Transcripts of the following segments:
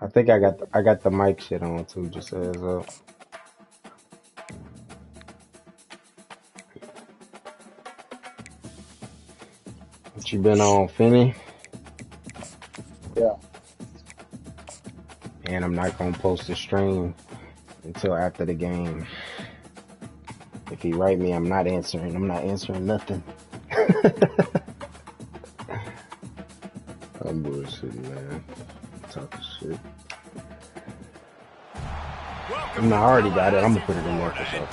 I think I got the mic shit on too. Just as up. What you been on, Finney? Yeah. And I'm not gonna post the stream until after the game. If he write me, I'm not answering. I'm not answering nothing. I'm bullshitting, man. Talking shit. I already got it. I'm gonna put it in there for sure.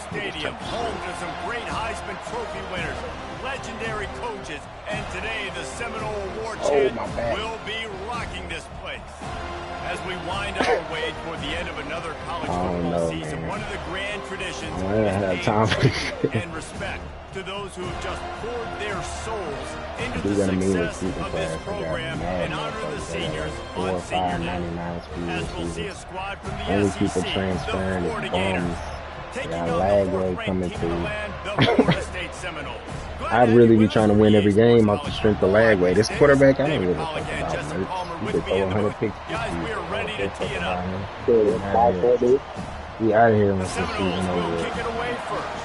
Stadium, home to some great Heisman Trophy winners, legendary coaches, and today the Seminole Award chant will be rocking this place. As we wind our way toward the end of another college football season, man. One of the grand traditions is paying and respect to those who have just poured their souls into the success of this program and honor the seniors on senior day. As we'll see a squad from the SEC, the Florida Gators, taking on the fourth-ranked team in the land, the Florida State Seminoles. I'd really be trying to win every game off the strength of lag weight. This quarterback, I don't really think about him. He could throw 100 picks. Guys, we are ready to tee it up. We out of here The Seminoles will kick it away first.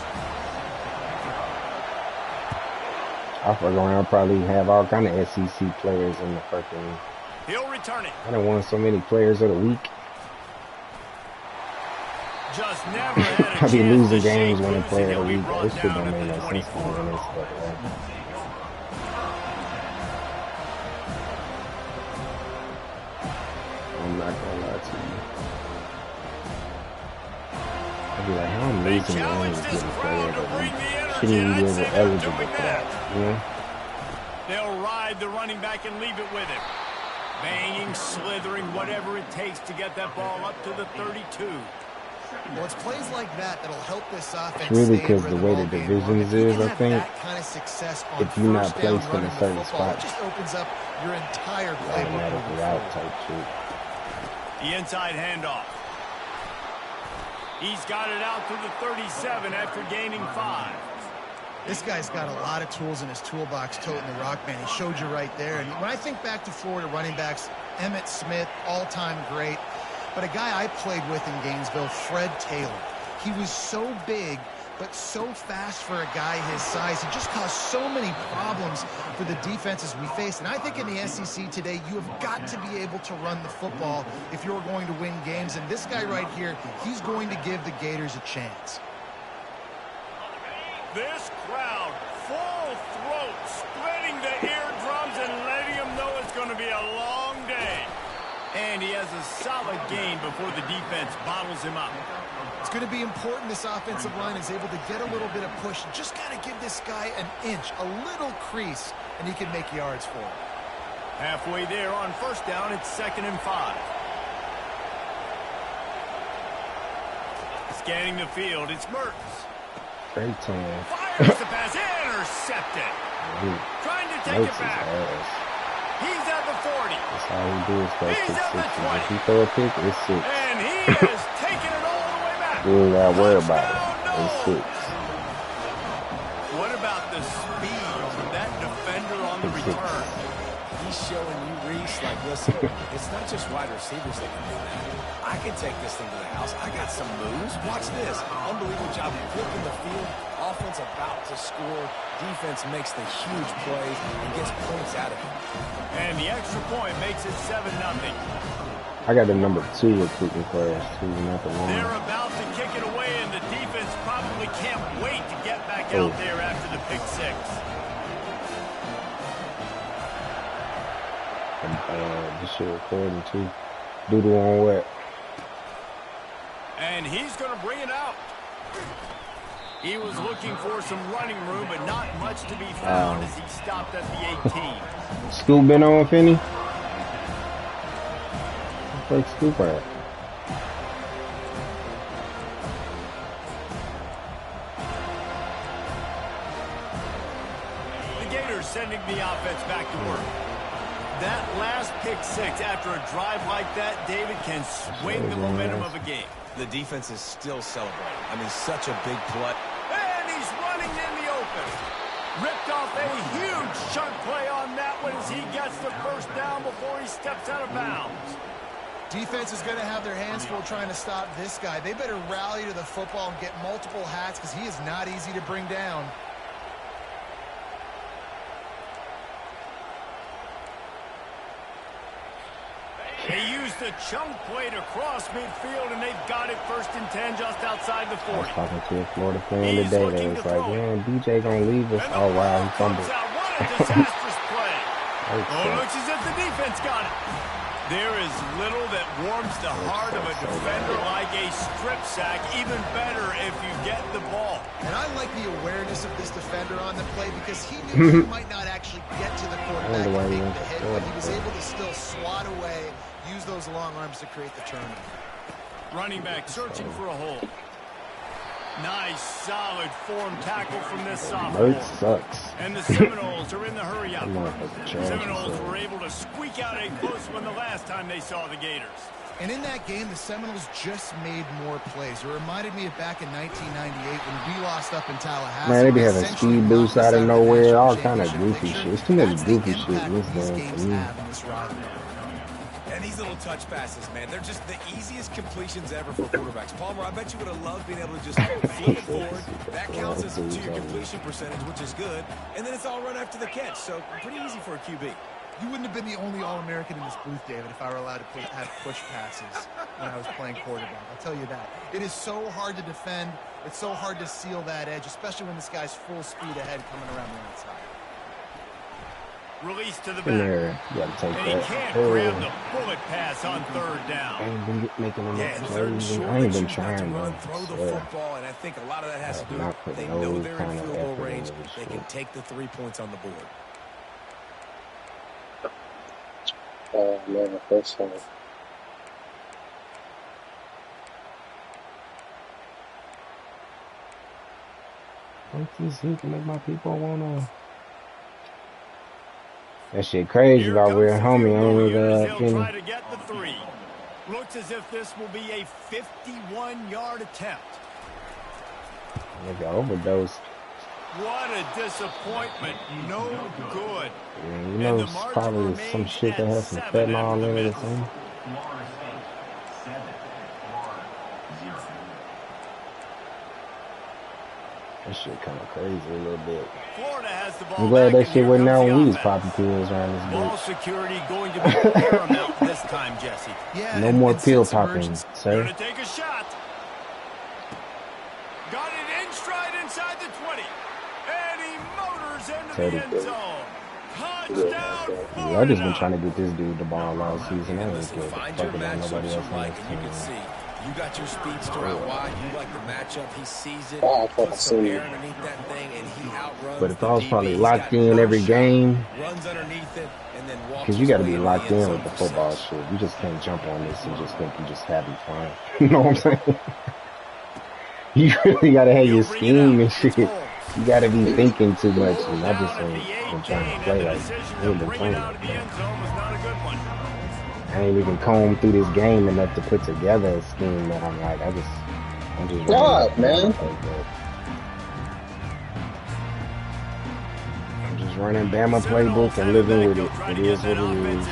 I fuck around, probably have all kind of SEC players in the fucking. He'll return it. I done won so many players of the week. Just never had a I be chance losing to games shake winning loose, player and of the he'll be week. brought This shit down don't at make the no sense to me 24. when this stuff, man. I'm not gonna lie to you. I'd be like, how I'm They losing challenged games this getting player crowd of to the bring week. the energy, Shouldn't even and be I'd say they're eligible doing for that. that, you know? They'll ride the running back and leave it with him. Banging, slithering, whatever it takes to get that ball up to the 32. Well, it's plays like that that'll help this offense. It's really because the way the divisions is, I think, kind of success on if you're not placed in a certain football, spot, it just opens up your entire playbook. automatically out type shit. The inside handoff. He's got it out to the 37 after gaining 5. This guy's got a lot of tools in his toolbox toting the rock, man. He showed you right there. And when I think back to Florida running backs, Emmitt Smith, all-time great. But a guy I played with in Gainesville, Fred Taylor. He was so big, but so fast for a guy his size. He just caused so many problems for the defenses we face. And I think in the SEC today, you have got to be able to run the football if you're going to win games. And this guy right here, he's going to give the Gators a chance. This crowd, full throat, splitting the eardrums and letting them know it's going to be a long day. And he has a solid gain before the defense bottles him up. It's going to be important this offensive line is able to get a little bit of push. Just got to give this guy an inch, a little crease, and he can make yards for him. Halfway there on first down, it's 2nd and 5. Scanning the field, it's Mertens. Great time. Fires the pass, intercepted. Trying to take it back. He's at the 40. That's all he do is throw He's pick at the sixes. 20. If he throw a pick, it's 6. And he is taking it all the way back. You ain't gotta worry about it. Touchdown, It's no. 6. What about the speed of that defender on the It's 6. return? He's showing you, Reese, like, listen, it's not just wide receivers that can do that. I can take this thing to the house. I got some moves. Watch this. Unbelievable job flipping the field. Offense about to score. Defense makes the huge plays and gets points out of it. And the extra point makes it 7-0. I got the number 2 recruiting class too, not the 1. They're about to kick it away, and the defense probably can't wait to get back out there after the pick 6. This shit recording too. Doodle on what? And he's going to bring it out. He was looking for some running room, but not much to be found as he stopped at the 18. Scoop been on, Finney? Like Scoop at? The Gators sending the offense back to work. That last pick 6 after a drive like that, David, can swing the momentum of a game. The defense is still celebrating. I mean, such a big play. And he's running in the open. Ripped off a huge chunk play on that one as he gets the first down before he steps out of bounds. Defense is going to have their hands full trying to stop this guy. They better rally to the football and get multiple hats because he is not easy to bring down. They used the chunk play to cross midfield, and they've got it 1st and 10 just outside the 40. I was talking to a Florida fan today that was like, man, DJ gonna leave us. Oh, wow, he fumbled. What a disastrous play. Oh, looks as if the defense got it. There is little that warms the heart of a defender like a strip sack. Even better if you get the ball. And I like the awareness of this defender on the play because he knew he might not actually get to the quarterback and make the hit, but he was able to still swat away, use those long arms to create the turnover. Running back searching for a hole. Nice, solid form tackle from this sophomore. It sucks. And the Seminoles are in the hurry-up. Seminoles were able to squeak out a close one the last time they saw the Gators. And in that game, the Seminoles just made more plays. It reminded me of back in 1998 when we lost up in Tallahassee. Man, they be having speed boosts out of nowhere, all kind of goofy shit. It's too much goofy shit in this game for me. And these little touch passes, man, they're just the easiest completions ever for quarterbacks. Palmer, I bet you would have loved being able to just flip it forward. That counts as to your completion percentage, which is good. And then it's all run after the catch, so pretty easy for a QB. You wouldn't have been the only All-American in this booth, David, if I were allowed to have push passes when I was playing quarterback. I'll tell you that. It is so hard to defend. It's so hard to seal that edge, especially when this guy's full speed ahead coming around the outside. Release to the back. You gotta take and he can't grab the bullet pass on 3rd down. I ain't been making enough plays. Short, I ain't been to trying run, to throw the football, and I think a lot of that has to do with they know they're in field goal range. They can take the 3 points on the board. Oh, man, first one. He can make my people wanna. That shit crazy about where homie ain't even try to get the 3. Looks as if this will be a 51-yard attempt. Nigga overdosed. What a disappointment. No good. Yeah, you know, it's probably some shit that has some fentanyl in it or something. That shit kind of crazy a little bit. Florida has the ball. I'm glad that shit wasn't out when we was popping pills around this ball bitch. Security going to be paramount this time, Jesse. Yeah, no more pill popping, sir. Gonna take a shot. Got it in stride inside the 20. And he motors into the end zone. Touchdown, Florida. I just been trying to get this dude the ball all season. I don't care. Find your matchups you like, and you can see. You got your speedster out wide. You like the matchup. He sees it. Puts some air underneath that thing, and he outruns. But if I was probably locked in every game, runs underneath it, and then walks. Because you got to be locked in with the football shit. You just can't jump on this and just think you just having fun. You know what I'm saying? You really got to have your scheme and shit. You got to be thinking too much, and I just ain't been trying to play like I ain't been playing like that. I ain't even combed through this game enough to put together a scheme that I'm like, I'm just God, man. I'm just running Bama playbook and living with it. It is what it is.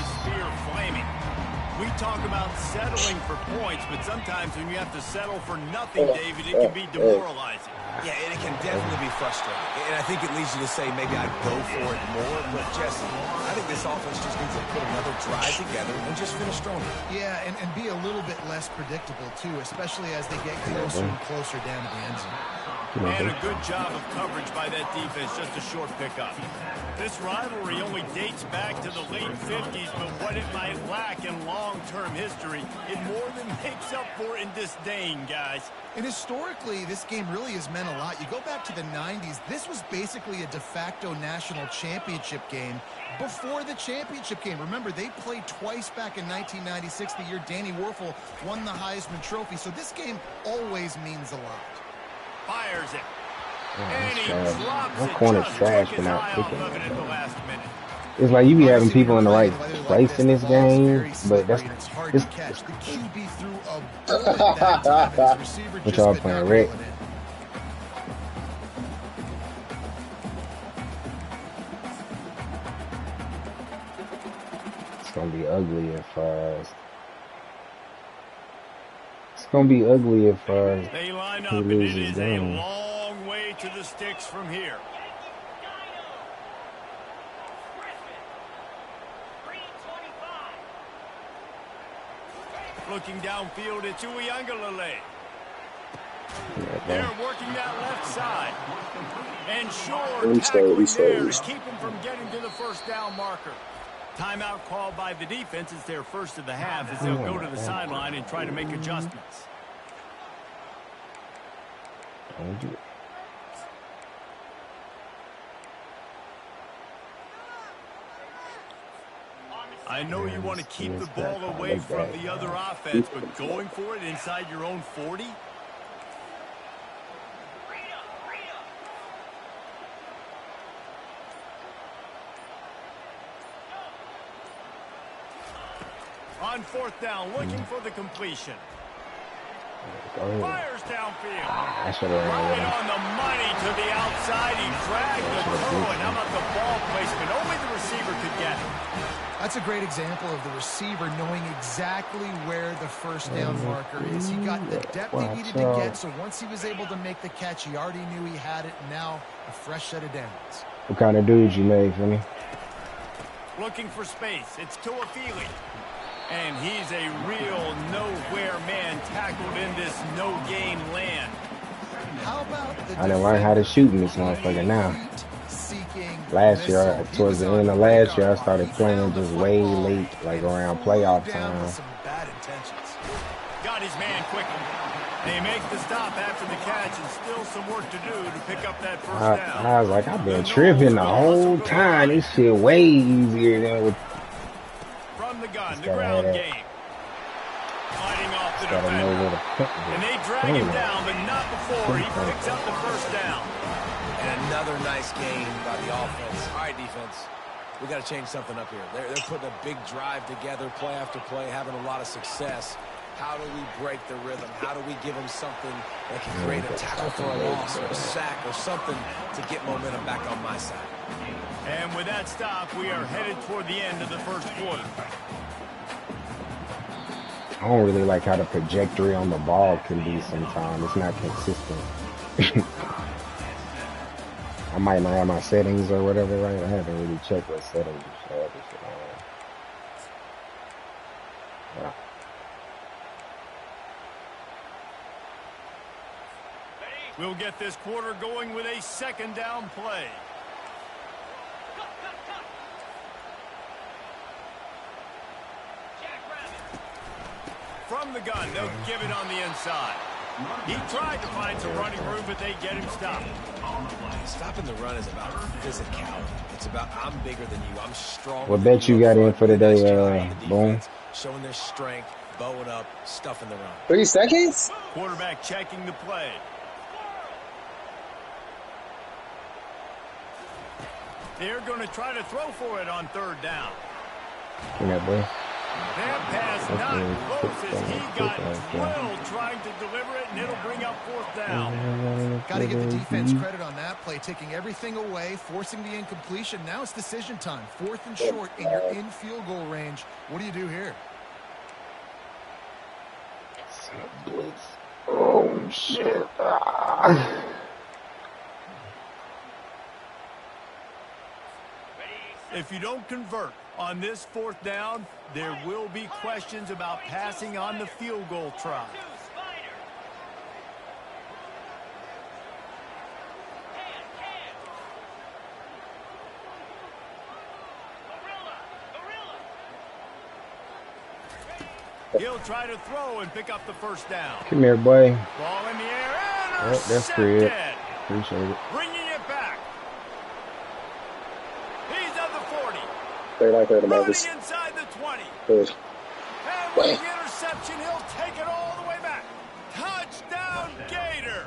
We talk about settling for points, but sometimes when you have to settle for nothing, David, it can be demoralizing. Yeah, and it can definitely be frustrating. And I think it leads you to say maybe I'd go for it more. But, Jesse, I think this offense just needs to put another drive together and just finish stronger. Yeah, and be a little bit less predictable, too, especially as they get closer and closer down to the end zone. And a good job of coverage by that defense, just a short pickup. This rivalry only dates back to the late 50s, but what it might lack in long-term history, it more than makes up for in disdain, guys. And historically, this game really has meant a lot. You go back to the 90s, this was basically a de facto national championship game before the championship game. Remember, they played twice back in 1996, the year Danny Werfel won the Heisman Trophy. So this game always means a lot. Fires it. Oh, and he drops my it corner's just trash took for his not eye picking off of it at the last minute. It's like you be having people in the right place in this game, but that's it's hard to catch. The QB threw a bullet that time, and his receiver what just y'all could playing, not Rick? reel it in. It's gonna be ugly if gonna be ugly if They line he up, and it loses is game. a long way to the sticks from here. Looking downfield, it's Uyangalele. They're working that left side. And sure, tackling there to keep him from getting to the first down marker. Timeout called by the defense. It's their first of the half as they'll go to the sideline and try to make adjustments. Don't do it. I know you want to keep the ball away from the other offense, but going for it inside your own 40? On fourth down, looking for the completion. Fires downfield. Right on the money to the outside. He dragged the throw, and how about the ball placement? Only the receiver could get it. That's a great example of the receiver knowing exactly where the first down marker is. He got the depth he needed to get, so once he was able to make the catch, he already knew he had it, and now a fresh set of downs. What kind of dude you made for me? Looking for space. It's Tuafili. And he's a real nowhere man tackled in this no-game land. How about the I done learned how to shoot in this motherfucker now. Last year, towards the end of last year, I started playing just way late, like around playoff time. Got his man quickly. They make the stop after the catch, and still some work to do to pick up that first down. I was like, I've been tripping the whole time. This shit way easier than with. From the gun, the ground game. Fighting off the defender. And they drag him down, but not before he picks up the first down. And another nice game by the offense. All right, defense. We got to change something up here. They're putting a big drive together, play after play, having a lot of success. How do we break the rhythm? How do we give them something that can create a tackle for a loss or a sack or something to get momentum back on my side? And with that stop, we are headed toward the end of the first quarter. I don't really like how the trajectory on the ball can be sometimes. It's not consistent. I might not have my settings or whatever right. I haven't really checked what settings I have this shit on. Yeah. We'll get this quarter going with a second down play. From the gun, they'll give it on the inside. He tried to find some running room, but they get him stopped. Stopping the run is about physicality. It's about I'm bigger than you. I'm strong. What bet you got in for today, Boom? Showing their strength, bowing up, stuffing the run. 3 seconds? Quarterback checking the play. They're going to try to throw for it on third down. Give me that, boy. That pass not close as he got drilled trying to deliver it, and it'll bring up fourth down. Got to give the defense credit on that play, taking everything away, forcing the incompletion. Now it's decision time. 4th and short, and you're in field goal range. What do you do here? Oh, shit. If you don't convert on this 4th down, there will be questions about passing on the field goal try. He'll try to throw and pick up the first down. Come here, boy. Ball in the air. Oh, that's great. Appreciate it. Bringing it back. He's at the 40. They like that, Running Marcus. inside the 20. Good. And with the interception, he'll take it all the way back. Touchdown, Gator.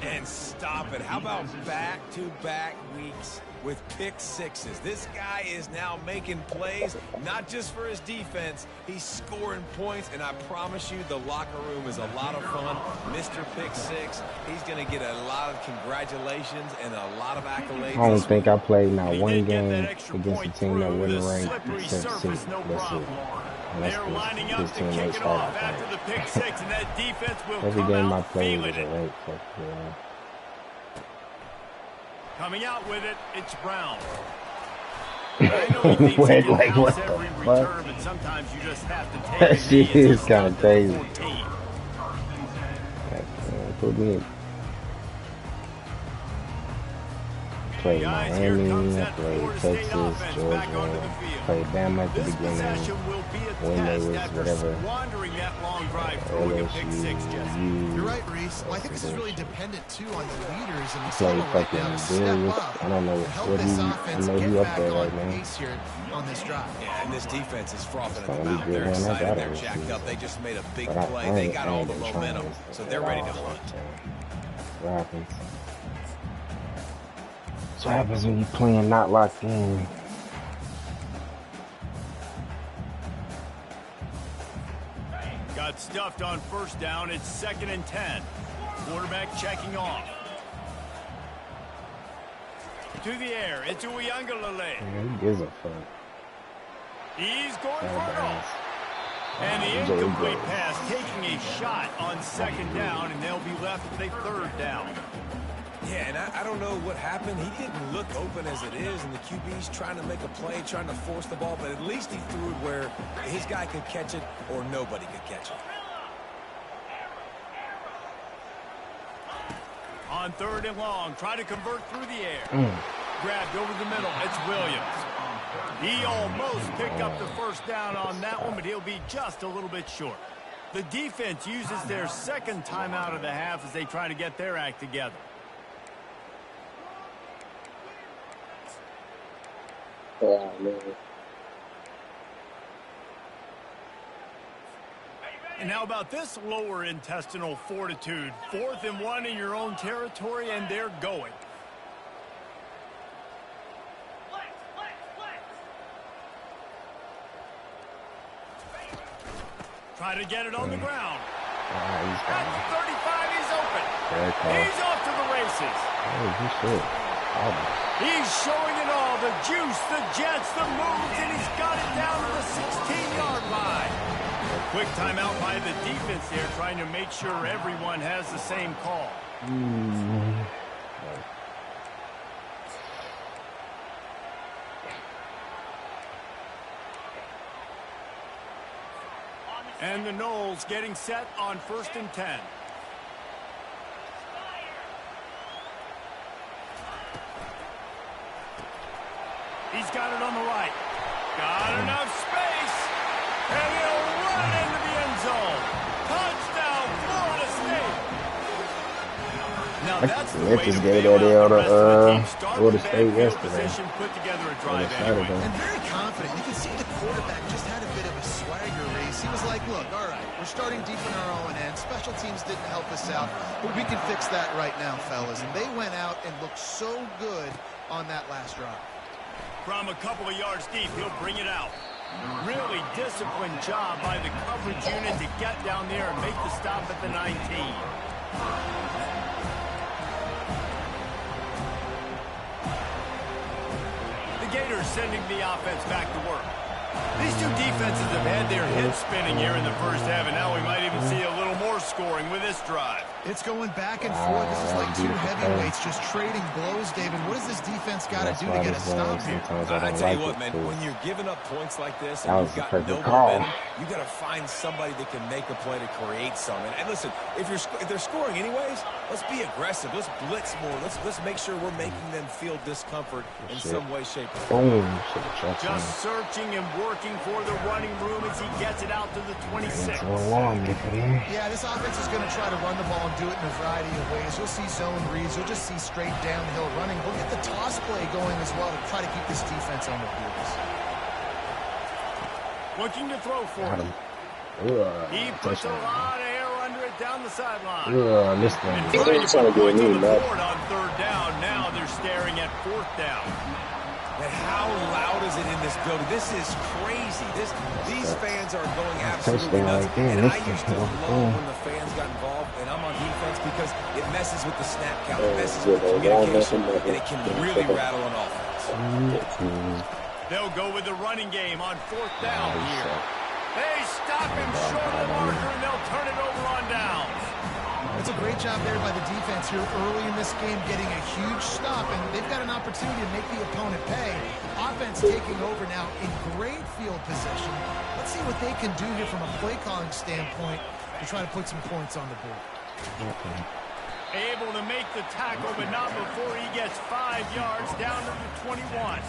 And stop it. How about back-to-back weeks with pick sixes? This guy is now making plays, not just for his defense. He's scoring points, and I promise you the locker room is a lot of fun. Mr. Pick Six, he's going to get a lot of congratulations and a lot of accolades. I don't think I played not one game against a team that wouldn't rank except 6. That's it. And that's They're the lining up his to team kick they it start off after the pick six, and that defense will every come game I out play feeling was a it. late fuck, yeah. Coming out with it, it's Brown. I know he thinks he Wait, can like, bounce what the every fuck? return, but sometimes you just have to take That a knee. shit It's a is kind of stunt at the crazy. 14. Put me played Guys, here comes Miami, I that played Florida State Texas, offense back onto the Georgia, field. played Bama at the This beginning, possession will be a when they test was after whatever, squandering that long drive throwing a pick six, Jesse. You're right, Reese. Well, I think this is really dependent, too, on the leaders in the played summer right now fucking to step Darius, up I don't know and help what this he, I offense know get he up back there on right now. pace here on this drive. Yeah, and this defense is frothing at So the we mouth. good They're when I excited. got They're it. jacked up. They just made a big But play. They got all the been trying momentum, this so they're ready to at all, hunt. so what happens? That's what happens when you playing not locked in. Got stuffed on first down. It's 2nd and 10. Quarterback checking off. To the air. It's Uyangalele. Man, who gives a fuck? He's going for it all. Everybody's- And the incomplete pass taking a shot on 2nd down, and they'll be left with a 3rd down. Yeah, and I don't know what happened. He didn't look open as it is, and the QB's trying to make a play, trying to force the ball, but at least he threw it where his guy could catch it or nobody could catch it. On 3rd and long, try to convert through the air. Grabbed over the middle. It's Williams. He almost picked up the 1st down on that one, but he'll be just a little bit short. The defense uses their 2nd timeout of the half as they try to get their act together. Oh, man. And how about this lower intestinal fortitude? 4th and 1 in your own territory, and they're going. Try to get it on the ground. He's At the 35, he's open. very close. He's off to the races. Oh, he should. He's showing it all. The juice, the jets, the moves, and he's got it down to the 16-yard line. A quick timeout by the defense there, trying to make sure everyone has the same call. And the Knowles getting set on 1st and 10. He's got it on the right. Got enough space. And he'll run into the end zone. Touchdown, Florida State. Now that's the way to bail out the rest of the team. Start Florida with bad State field yesterday. position, put together a drive Saturday. anyway. And very confident. You can see the quarterback just had a bit of a swagger race. He was like, look, all right, we're starting deep in our own end. Special teams didn't help us out, but we can fix that right now, fellas. And they went out and looked so good on that last drive. From a couple of yards deep, he'll bring it out. Really disciplined job by the coverage unit to get down there and make the stop at the 19. The Gators sending the offense back to work. These two defenses have had their heads spinning here in the first half, and now we might even see a little more scoring with this drive. It's going back and forth. This is like two heavyweights just trading blows, David. What does this defense got to do to get a stop here? I tell you what, man, when you're giving up points like this and you've got no call. momentum, you got to find somebody that can make a play to create something. And listen, if they're scoring anyways, let's be aggressive. Let's blitz more. Let's make sure we're making them feel discomfort in some way, shape, or form. Boom. Just searching and working for the running room as he gets it out to the 26. Yeah, this offense is going to try to run the ball and do it in a variety of ways. You'll see zone reads. You'll just see straight downhill running. We'll get the toss play going as well to try to keep this defense on the heels. Looking to throw for him. He puts a lot of air under it down the sideline. This thing. And trying to put points on the board on 3rd down. Now they're staring at 4th down. And how loud is it in this building? This is crazy. These fans are going absolutely nuts. And I used to love when the fans got involved, and I'm on defense because it messes with the snap count, it messes with communication, and it can really rattle an offense. They'll go with the running game on 4th down here. They stop him short of the marker, and they'll turn it over on downs. That's a great job there by the defense here early in this game, getting a huge stop, and they've got an opportunity to make the opponent pay. Offense taking over now in great field position. Let's see what they can do here from a play calling standpoint to try to put some points on the board. Okay. Able to make the tackle, but not before he gets 5 yards down to the 21.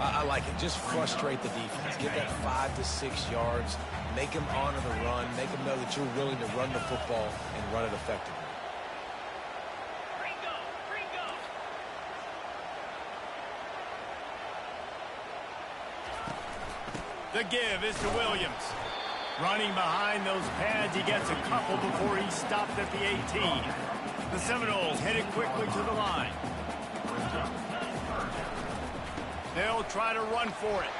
I like it. Just frustrate the defense. Get that 5 to 6 yards. Make them honor the run. Make them know that you're willing to run the football and run it effectively. The give is to Williams. Running behind those pads, he gets a couple before he's stopped at the 18. The Seminoles headed quickly to the line. They'll try to run for it.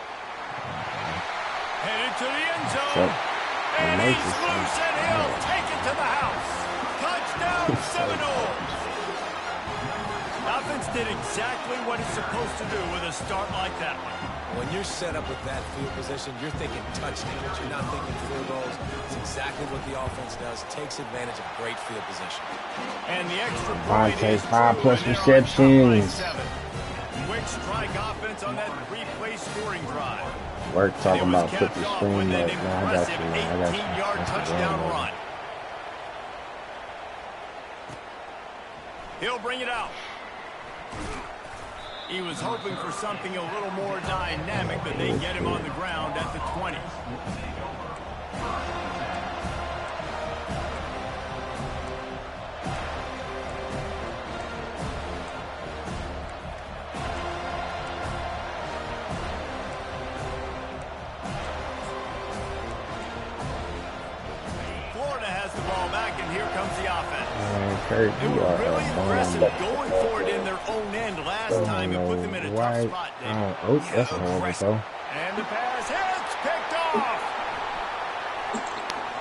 Headed to the end zone. And he's loose, and he'll take it to the house. Touchdown, Seminoles. Offense did exactly what it's supposed to do with a start like that one. When you're set up with that field position, you're thinking touchdowns. You're not thinking field goals. It's exactly what the offense does. Takes advantage of great field position. And the extra point is 5+ receptions. Quick strike offense on that 3-play scoring drive. Work talking about put the screen up. An Man, I got you, man. I got you. 18-yard touchdown run. He'll bring it out. He was hoping for something a little more dynamic, but they get him on the ground at the 20. Florida has the ball back, and here comes the offense. Kurt, They you were are really impressive a going for it in their own end last time and put them in a tough spot, David. Oh, that's a horrible throw. And the pass hits, picked off.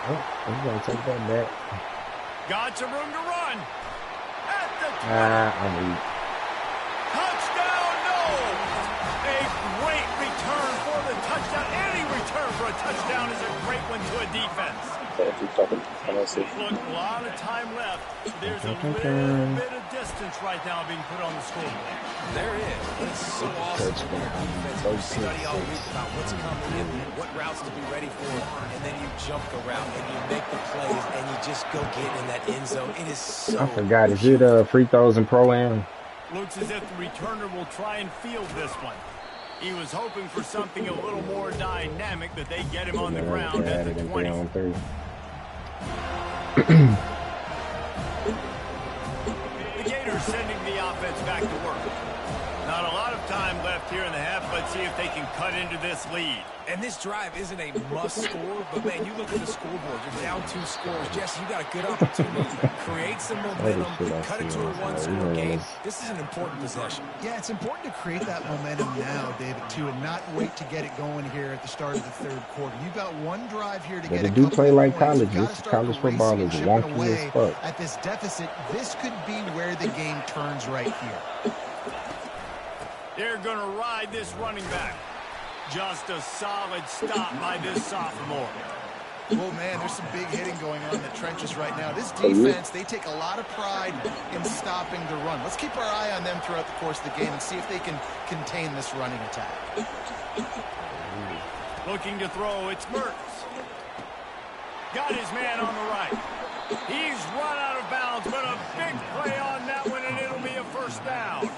Oh, he's going to take that back. Got some room to run. At the 20. I'm weak. Touchdown, no. A great return for the touchdown. Any return for a touchdown is a great one to a defense. Look, a lot of time left. There's a little bit of distance right now being put on the scoreboard. There is. It's so awesome when your defense, you study all week about what's coming in, what routes to be ready for, and then you jump the route and you make the plays and you just go get in that end zone. It is so I forgot. Is it free throws and pro-am? Looks as if the returner will try and field this one. He was hoping for something a little more dynamic, but they get him on the ground at the 20. The Gators sending the offense back to work. Not a lot of time left here in the half. Let's see if they can cut into this lead. And this drive isn't a must score, but man, you look at the scoreboard, you're down 2 scores. Jesse, you got a good opportunity. Create some momentum, cut it to a 1-score game. This is an important possession. Yeah, it's important to create that momentum now, David, too, and not wait to get it going here at the start of the third quarter. You've got one drive here to get a couple play like points. college. This college football is wonky as fuck. At this deficit, this could be where the game turns right here. They're going to ride this running back. Just a solid stop by this sophomore. Oh, man, there's some big hitting going on in the trenches right now. This defense, they take a lot of pride in stopping the run. Let's keep our eye on them throughout the course of the game and see if they can contain this running attack. Looking to throw, it's Mertz. Got his man on the right. He's run out of bounds, but a big play on that one, and it'll be a first down.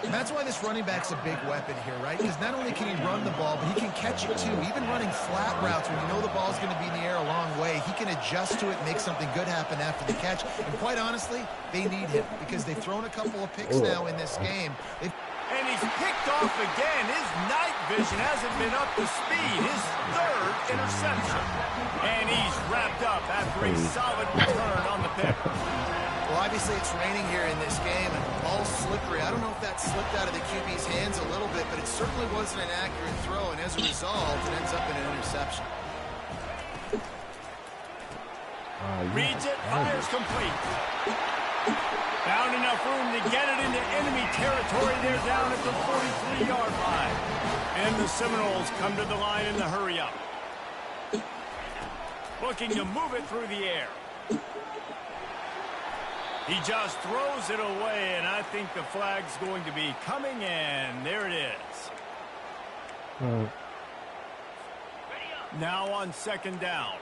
And that's why this running back's a big weapon here, right? Because not only can he run the ball, but he can catch it too. Even running flat routes when you know the ball's going to be in the air a long way, he can adjust to it and make something good happen after the catch. And quite honestly, they need him because they've thrown a couple of picks now in this game. And he's picked off again. His night vision hasn't been up to speed. His third interception. And he's wrapped up after a solid return on the pick. Well, obviously it's raining here in this game and the ball's slippery. I don't know if that slipped out of the QB's hands a little bit, but it certainly wasn't an accurate throw, and as a result, it ends up in an interception. Reads it, fires complete. Found enough room to get it into enemy territory. They're down at the 43-yard line. And the Seminoles come to the line in the hurry-up. Looking to move it through the air. He just throws it away, and I think the flag's going to be coming in. There it is. Now on second down.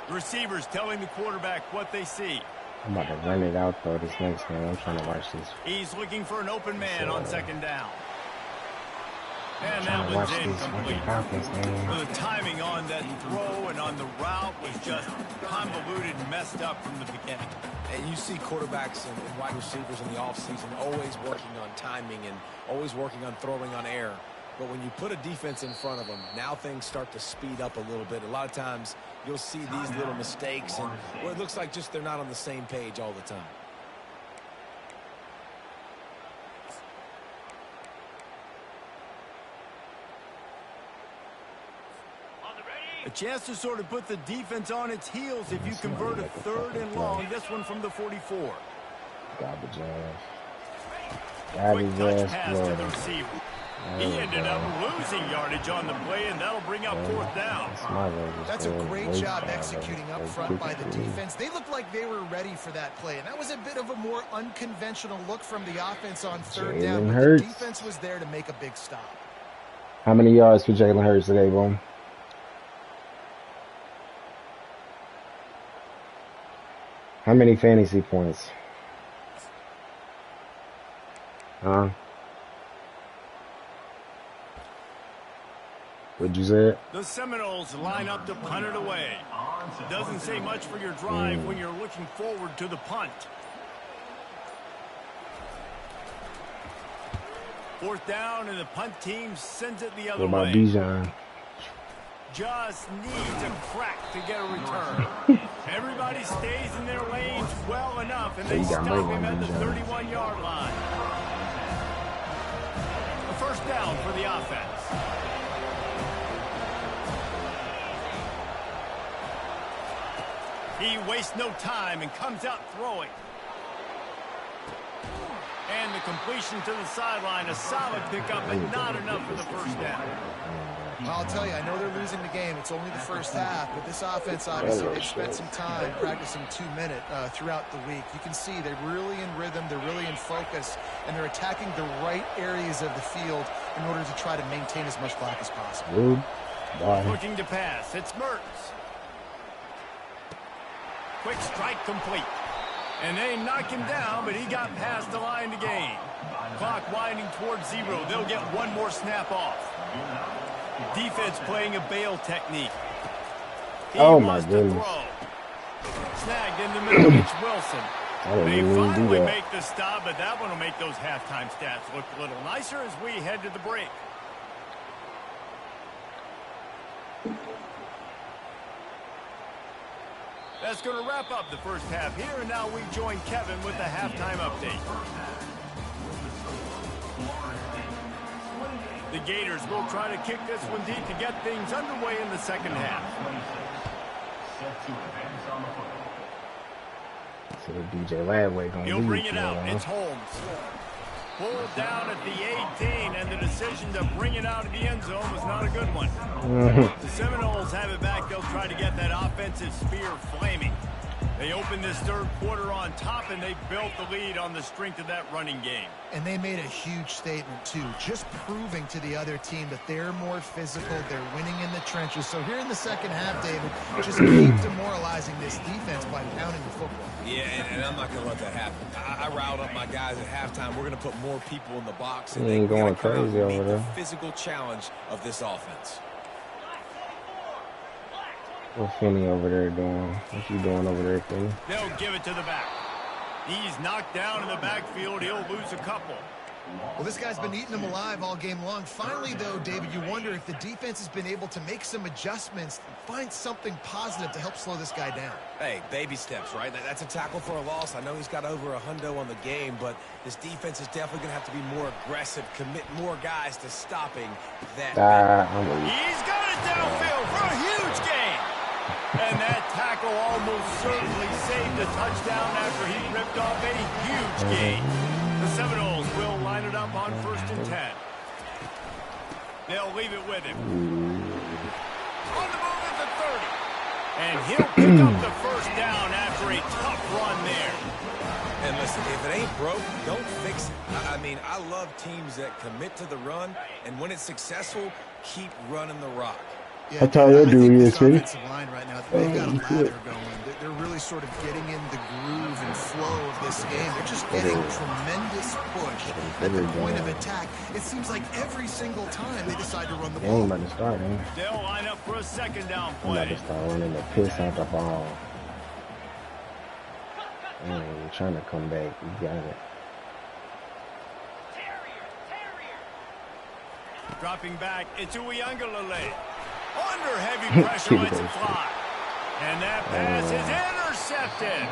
Receivers telling the quarterback what they see. I'm about to run it out, though, this next game. I'm trying to watch this. He's looking for an open man on second down. And that one's incomplete. The timing on that throw and on the route was just convoluted and messed up from the beginning. And you see quarterbacks and wide receivers in the offseason always working on timing and always working on throwing on air. But when you put a defense in front of them, now things start to speed up a little bit. A lot of times you'll see these little mistakes and well, it looks like just they're not on the same page all the time. A chance to sort of put the defense on its heels if you convert a third and long. This one from the 44. Garbage ass. Quick touch pass to the receiver. He ended up losing yardage on the play, and that'll bring up fourth down. That's a great job executing up front by the defense. They looked like they were ready for that play, and that was a bit of a more unconventional look from the offense on third down. But the defense was there to make a big stop. How many yards for Jalen Hurts today, Boom? How many fantasy points? Huh? What'd you say? The Seminoles line up to punt it away. Doesn't say much for your drive when you're looking forward to the punt. Fourth down, and the punt team sends it the other way. What about Bijan? Just needs a crack to get a return. Everybody stays in their lanes well enough, and they stop him at the 31-yard line. A first down for the offense. He wastes no time and comes out throwing. And the completion to the sideline, a solid pickup, but not enough for the first down. I'll tell you, I know they're losing the game. It's only the first half, but this offense, obviously, they've spent some time practicing 2-minute throughout the week. You can see they're really in rhythm, they're really in focus, and they're attacking the right areas of the field in order to try to maintain as much clock as possible. Looking to pass, it's Mertz. Quick strike complete. And they knock him down, but he got past the line to gain. Clock winding towards 0. They'll get one more snap off. Defense playing a bail technique. Oh my goodness. Snagged in the middle. It's Wilson. They finally make the stop, but that one will make those halftime stats look a little nicer as we head to the break. That's going to wrap up the first half here, and now we join Kevin with the halftime update. The Gators will try to kick this one deep to get things underway in the second half. So DJ Ladway going to He'll bring it out. It's Holmes. Pulled down at the 18, and the decision to bring it out of the end zone was not a good one. The Seminoles have it back. They'll try to get that offensive spear flaming. They opened this third quarter on top, and they built the lead on the strength of that running game. And they made a huge statement, too, just proving to the other team that they're more physical, they're winning in the trenches. So here in the second half, David, just keep demoralizing this defense by pounding the football. Yeah, and I'm not going to let that happen. I riled up my guys at halftime. We're going to put more people in the box, and they're going to come out and meet the physical challenge of this offense. What's Finney over there doing? What's he doing over there, Finney? They'll give it to the back. He's knocked down in the backfield. He'll lose a couple. Well, this guy's been eating them alive all game long. Finally, though, David, you wonder if the defense has been able to make some adjustments, find something positive to help slow this guy down. Hey, baby steps, right? That's a tackle for a loss. I know he's got over $100 on the game, but this defense is definitely going to have to be more aggressive, commit more guys to stopping that. He's got it downfield for a huge gain. And that tackle almost certainly saved a touchdown after he ripped off a huge gain. The Seminoles will line it up on 1st and 10. They'll leave it with him. On the move at the 30. And he'll pick up the first down after a tough run there. And listen, if it ain't broke, don't fix it. I mean, I love teams that commit to the run, and when it's successful, keep running the rock. Yeah, That's how you do it, offensive line right now, they've got a ladder going. They're really sort of getting in the groove and flow of this game. They're just getting tremendous push at the point of attack. It seems like every single time they decide to run the ball. Ain't about to start, man. They'll line up for a second down I'm about play. to start running the piss out the ball. You're trying to come back. You got it. Dropping back, it's Uiagalelei. Under heavy pressure, lets it fly. And that pass is intercepted.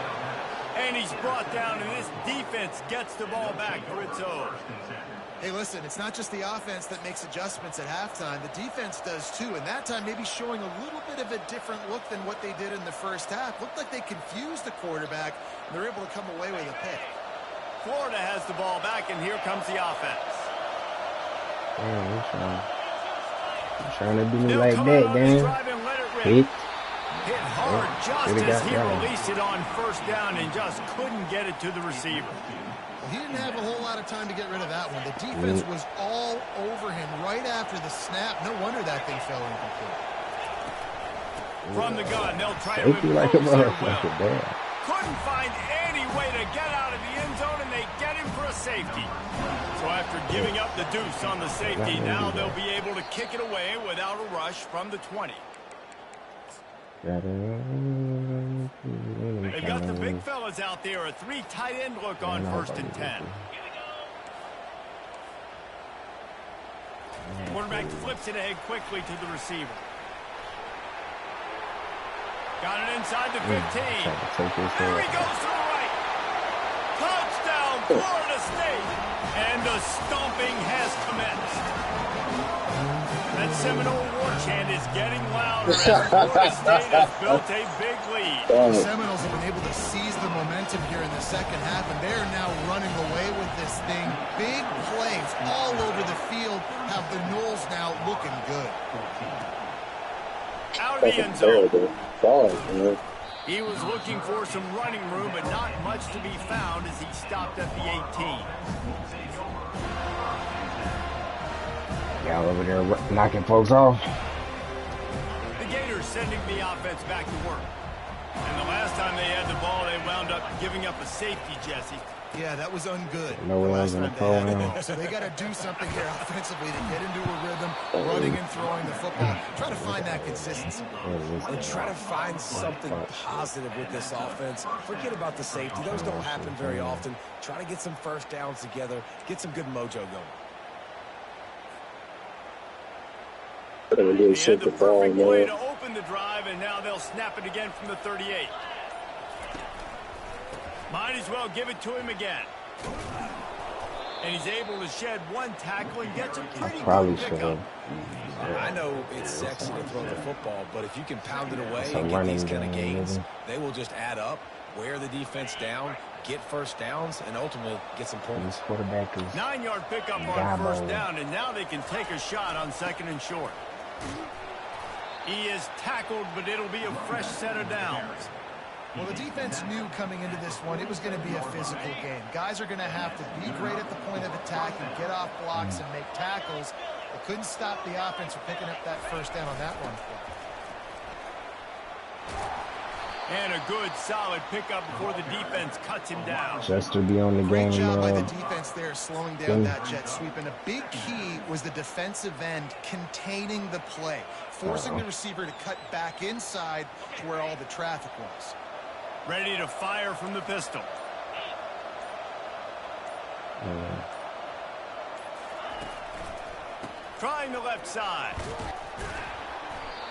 And he's brought down, and this defense gets the ball back for its own. Hey, listen, it's not just the offense that makes adjustments at halftime. The defense does too, and that time maybe showing a little bit of a different look than what they did in the first half. Looked like they confused the quarterback, and they're able to come away with a pick. Florida has the ball back, and here comes the offense. I'm trying to do me like that, man. Hit hard just as he released it on first down and just couldn't get it to the receiver. He didn't have a whole lot of time to get rid of that one. The defense was all over him right after the snap. No wonder that thing fell incomplete. From the gun, they'll try to like a motherfucker. Couldn't find any way to get out of the end zone, and they get him for a safety. So after giving up the deuce on the safety, now they'll be able to kick it away without a rush from the 20. They've got the big fellas out there, a 3 tight end look on 1st and 10. Quarterback flips it ahead quickly to the receiver. Got it inside the 15. There he goes to the right. Touchdown, Florida State. And the stomping has commenced. That Seminole war chant is getting louder as Florida State has built a big lead. The Seminoles have been able to seize the momentum here in the second half, and they're now running away with this thing. Big plays all over the field have the Noles now looking good. Out of the end zone. He was looking for some running room, but not much to be found as he stopped at the 18. Y'all over there knocking folks off. The Gators sending the offense back to work. And the last time they had the ball, they wound up giving up a safety, Jesse. Yeah, that was ungood. No way I was going to call him. So they got to do something here offensively to get into a rhythm, running and throwing the football. Try to find that consistency. And try to find something positive with this offense. Forget about the safety. Those don't happen very often. Try to get some first downs together. Get some good mojo going. They had the perfect way to open the drive, and now they'll snap it again from the 38. Might as well give it to him again. And he's able to shed one tackle and get some pretty good pickup. I know it's sexy to throw the football, but if you can pound it away and get these kind of gains, they will just add up, wear the defense down, get first downs, and ultimately get some points. 9-yard pickup on first down, and now they can take a shot on 2nd and short. He is tackled, but it'll be a fresh set of downs. Well, the defense knew coming into this one it was going to be a physical game. Guys are going to have to be great at the point of attack and get off blocks and make tackles. They couldn't stop the offense from picking up that first down on that run play. And a good, solid pickup before the defense cuts him down. Just to be on the Great game. job by the defense there, slowing down that jet sweep. And a big key was the defensive end containing the play, forcing the receiver to cut back inside to where all the traffic was. Ready to fire from the pistol. Trying the left side.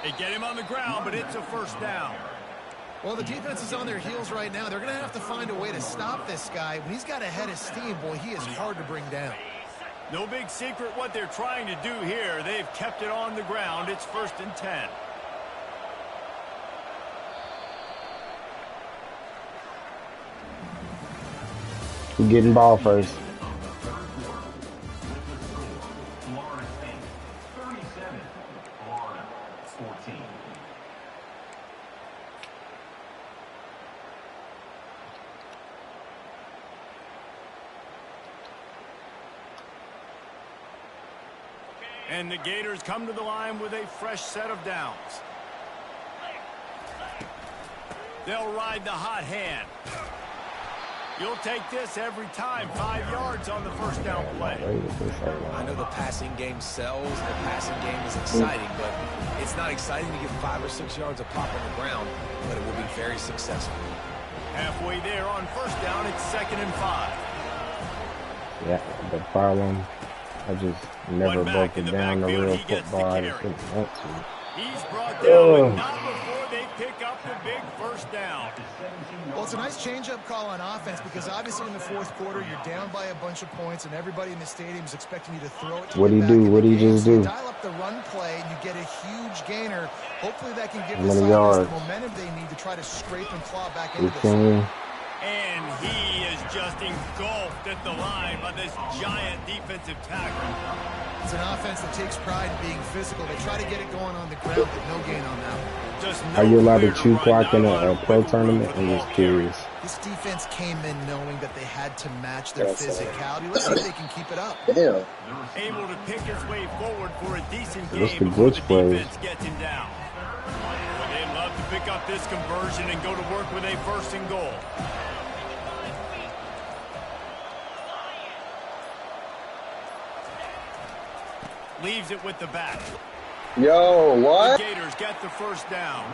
They get him on the ground, but it's a first down. Well, the defense is on their heels right now. They're going to have to find a way to stop this guy. When he's got a head of steam, boy, he is hard to bring down. No big secret what they're trying to do here. They've kept it on the ground. It's 1st and 10. Who's getting ball first? Florida State, 37. Florida, 14. And the Gators come to the line with a fresh set of downs. They'll ride the hot hand. You'll take this every time. 5 yards on the first down play. I know the passing game sells. The passing game is exciting, but it's not exciting to get 5 or 6 yards of pop on the ground, but it will be very successful. Halfway there on first down, it's 2nd and 5. Yeah, the problem, I just never broke it down the real football. I just didn't want to. He's brought down, but not before they pick up the big first down. Well, it's a nice change-up call on offense because obviously in the fourth quarter you're down by a bunch of points and everybody in the stadium is expecting you to throw it. What do you do? What do you just do? Dial up the run play and you get a huge gainer. Hopefully that can give the offense the momentum they need to try to scrape and claw back into this. And he is just engulfed at the line by this giant defensive tackle. It's an offense that takes pride in being physical. They try to get it going on the ground, but no gain on that one. Just Are you allowed to chew clock in a pro tournament? I'm just curious. This defense came in knowing that they had to match their physicality. Let's see if they can keep it up. Damn. Able to pick his way forward for a decent What's game the before the glitch defense gets him down. But they'd love to pick up this conversion and go to work with a 1st and goal. Leaves it with the back. Yo, what? The Gators get the first down.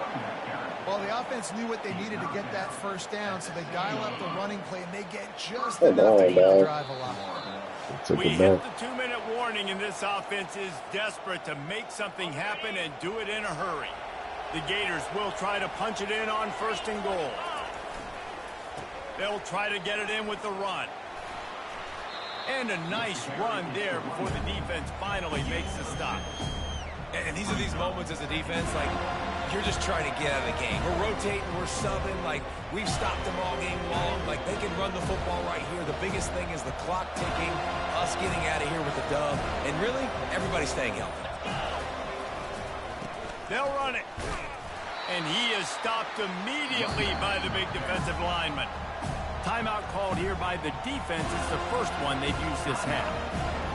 Well, the offense knew what they needed to get that first down, so they dial up the running play, and they get just enough to keep the drive alive. We hit the 2-minute warning, and this offense is desperate to make something happen and do it in a hurry. The Gators will try to punch it in on 1st and goal. They'll try to get it in with the run. And a nice run there before the defense finally makes the stop. And these are these moments as a defense, like, you're just trying to get out of the game. We're rotating, we're subbing, like, we've stopped them all game long. Like, they can run the football right here. The biggest thing is the clock ticking, us getting out of here with the dub, and really, everybody staying healthy. They'll run it. And he is stopped immediately by the big defensive lineman. Timeout called here by the defense. It's the first one they've used this half.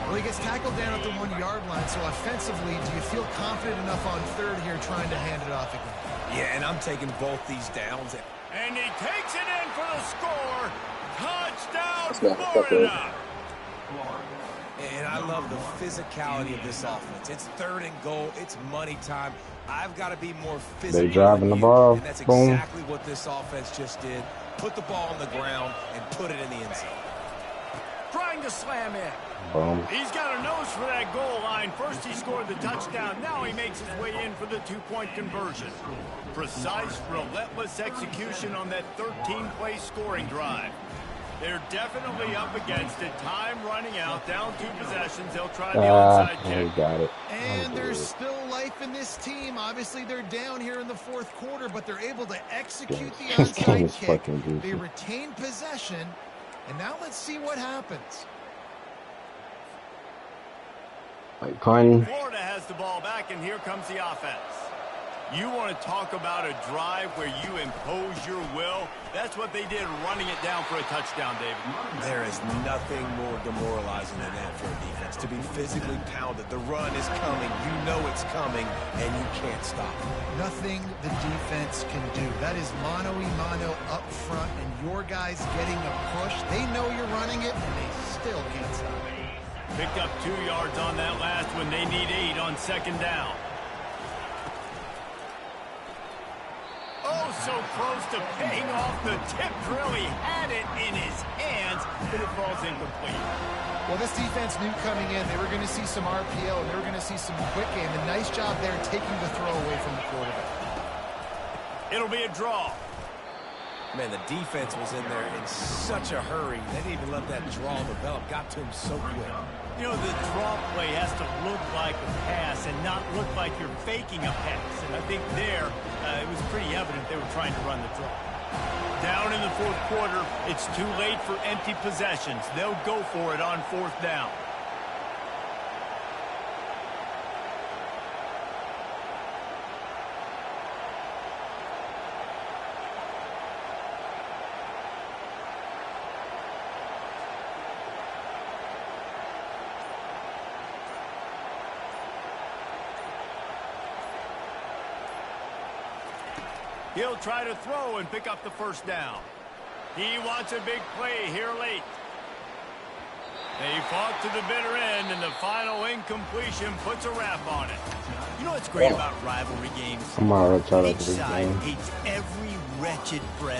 Well, he gets tackled down at the 1-yard line, so offensively, do you feel confident enough on 3rd here trying to hand it off again? Yeah, and I'm taking both these downs. And he takes it in for the score. Touchdown, Florida. And I love the physicality of this offense. It's 3rd and goal. It's money time. I've got to be more physical. They're driving the ball. And that's Boom. exactly what this offense just did. Put the ball on the ground and put it in the end zone. Trying to slam in. Boom. He's got a nose for that goal line. First he scored the touchdown. Now he makes his way in for the 2-point conversion. Precise, relentless execution on that 13-play scoring drive. They're definitely up against it. Time running out. Down 2 possessions. They'll try the onside kick. Got it. And there's still life in this team. Obviously, they're down here in the 4th quarter, but they're able to execute the onside kick. They retain possession. And now let's see what happens. Florida has the ball back, and here comes the offense. You want to talk about a drive where you impose your will? That's what they did, running it down for a touchdown, David. There is nothing more demoralizing than that for a defense, to be physically pounded. The run is coming. You know it's coming, and you can't stop it. Nothing the defense can do. That is mano-a-mano up front, and your guys getting a push. They know you're running it, and they still can't stop it. Picked up 2 yards on that last one. They need 8 on 2nd down. Oh, so close to paying off the tip drill. He had it in his hands, but it falls incomplete. Well, this defense knew coming in they were going to see some RPO, and they were going to see some quick game. A nice job there taking the throw away from the quarterback. It'll be a draw. Man, the defense was in there in such a hurry. They didn't even let that draw develop. Got to him so quick. You know, the draw play has to look like a pass and not look like you're faking a pass. And I think there, it was pretty evident they were trying to run the draw. Down in the 4th quarter, it's too late for empty possessions. They'll go for it on 4th down. He'll try to throw and pick up the first down. He wants a big play here late. They fought to the bitter end, and the final incompletion puts a wrap on it. You know what's great about rivalry games? I'm already trying to Each side hates every wretched breath